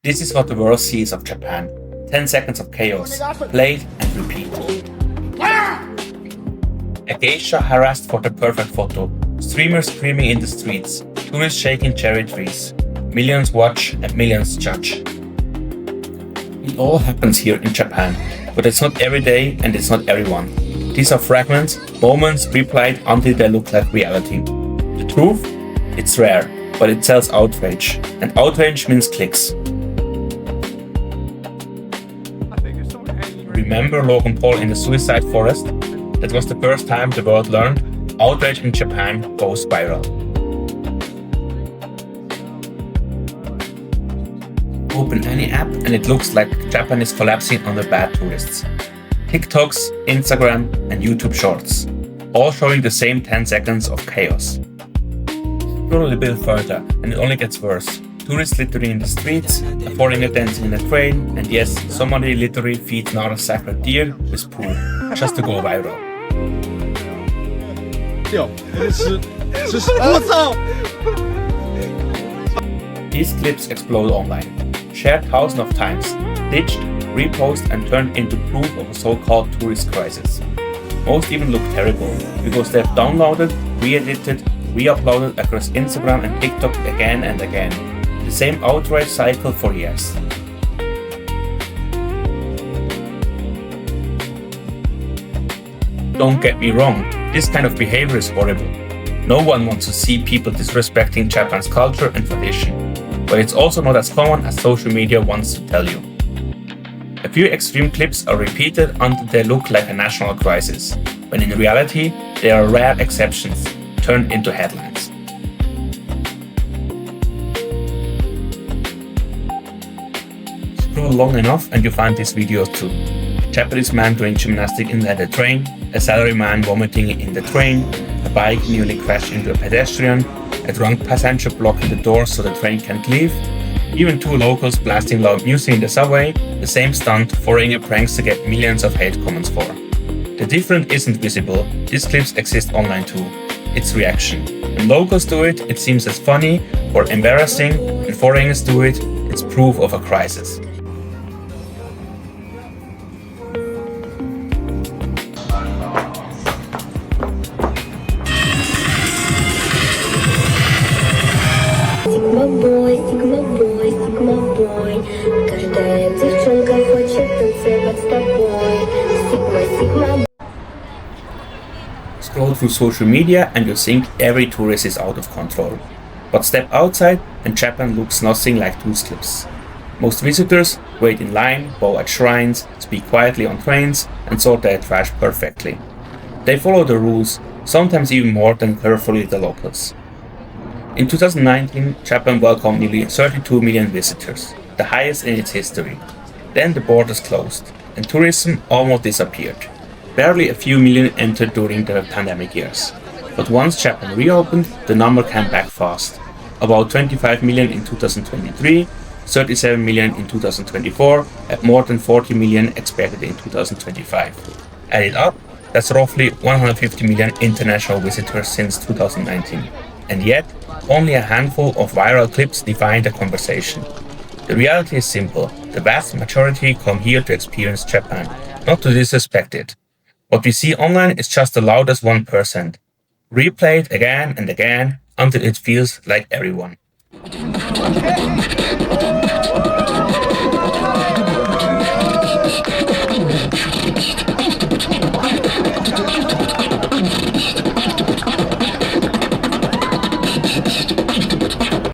This is what the world sees of Japan. 10 seconds of chaos, played and repeat. A geisha harassed for the perfect photo, streamers screaming in the streets, tourists shaking cherry trees. Millions watch and millions judge. It all happens here in Japan, but it's not every day and it's not everyone. These are fragments, moments replayed until they look like reality. The truth? It's rare, but it sells outrage, and outrage means clicks. Remember Logan Paul in the suicide forest? That was the first time the world learned outrage in Japan goes viral. Open any app and it looks like Japan is collapsing under bad tourists. TikToks, Instagram and YouTube Shorts, all showing the same 10 seconds of chaos. Scroll a bit further and it only gets worse. Tourists littering in the streets, a foreigner dancing in a train, and yes, somebody literally feeds another sacred deer with poo, just to go viral. These clips explode online, shared thousands of times, stitched, reposted and turned into proof of a so-called tourist crisis. Most even look terrible, because they've downloaded, re-edited, re-uploaded across Instagram and TikTok again and again. The same outrage cycle for years. Don't get me wrong, this kind of behavior is horrible. No one wants to see people disrespecting Japan's culture and tradition, but it's also not as common as social media wants to tell you. A few extreme clips are repeated until they look like a national crisis, when in reality they are rare exceptions, turned into headlines. Scroll long enough and you find these videos too. Japanese man doing gymnastics in the train, a salaryman vomiting in the train, a bike nearly crashed into a pedestrian, a drunk passenger blocking the doors so the train can't leave, even two locals blasting loud music in the subway, the same stunt foreigner pranks to get millions of hate comments for. The difference isn't visible, these clips exist online too. It's reaction. When locals do it, it seems as funny or embarrassing, when foreigners do it, it's proof of a crisis. Scroll through social media and you think every tourist is out of control. But step outside and Japan looks nothing like those clips. Most visitors wait in line, bow at shrines, speak quietly on trains and sort their trash perfectly. They follow the rules, sometimes even more than carefully the locals. In 2019, Japan welcomed nearly 32 million visitors, the highest in its history. Then the borders closed, and tourism almost disappeared. Barely a few million entered during the pandemic years. But once Japan reopened, the number came back fast. About 25 million in 2023, 37 million in 2024, and more than 40 million expected in 2025. Added up, that's roughly 150 million international visitors since 2019. And yet, only a handful of viral clips define the conversation. The reality is simple. The vast majority come here to experience Japan, not to disrespect it. What we see online is just the loudest 1%, replayed again and again until it feels like everyone.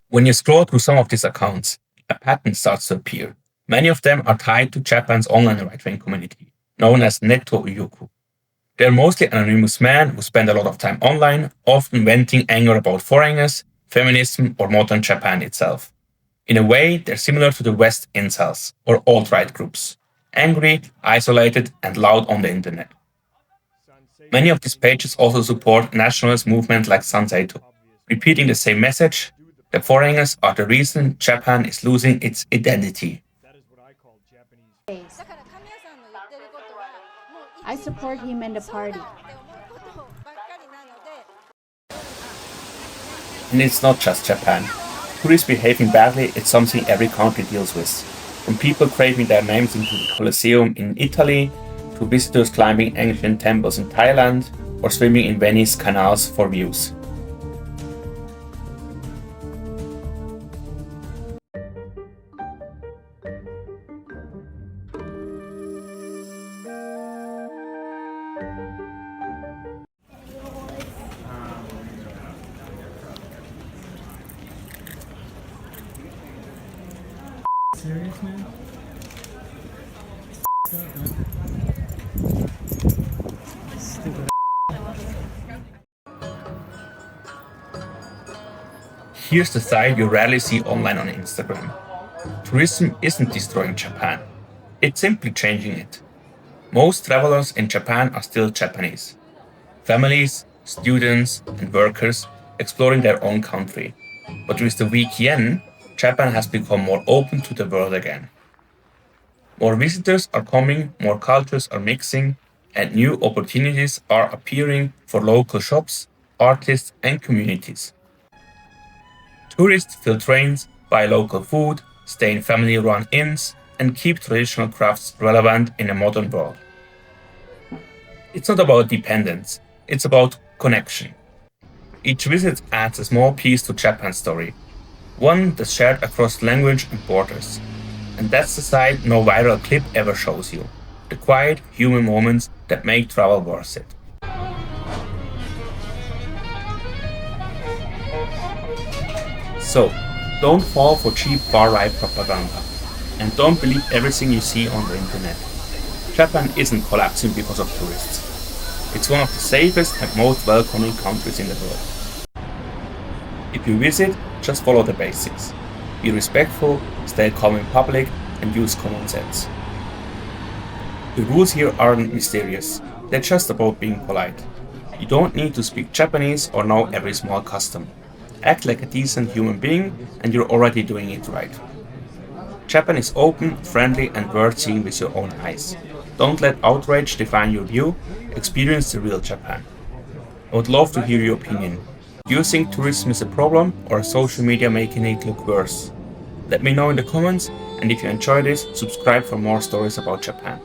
When you scroll through some of these accounts, a pattern starts to appear. Many of them are tied to Japan's online right-wing community, known as Netto-Uyoku. They are mostly anonymous men who spend a lot of time online, often venting anger about foreigners, feminism, or modern Japan itself. In a way, they're similar to the West incels, or alt-right groups, angry, isolated, and loud on the internet. Many of these pages also support nationalist movements like Sanseito, repeating the same message: the foreigners are the reason Japan is losing its identity. I support him and the party. And it's not just Japan. Tourists behaving badly is something every country deals with. From people craving their names into the Colosseum in Italy, to visitors climbing ancient temples in Thailand, or swimming in Venice canals for views. Serious, man? Stupid. Here's the side you rarely see online on Instagram. Tourism isn't destroying Japan, it's simply changing it. Most travelers in Japan are still Japanese. Families, students, and workers exploring their own country. But with the weak yen, Japan has become more open to the world again. More visitors are coming, more cultures are mixing, and new opportunities are appearing for local shops, artists, and communities. Tourists fill trains, buy local food, stay in family run inns, and keep traditional crafts relevant in a modern world. It's not about dependence, it's about connection. Each visit adds a small piece to Japan's story, one that's shared across language and borders. And that's the side no viral clip ever shows you, the quiet human moments that make travel worth it. So, don't fall for cheap far-right propaganda, and don't believe everything you see on the internet. Japan isn't collapsing because of tourists. It's one of the safest and most welcoming countries in the world. If you visit, just follow the basics. Be respectful, stay calm in public, and use common sense. The rules here aren't mysterious, they're just about being polite. You don't need to speak Japanese or know every small custom. Act like a decent human being, and you're already doing it right. Japan is open, friendly, and worth seeing with your own eyes. Don't let outrage define your view, experience the real Japan. I would love to hear your opinion. Do you think tourism is a problem, or is social media making it look worse? Let me know in the comments, and if you enjoy this, subscribe for more stories about Japan.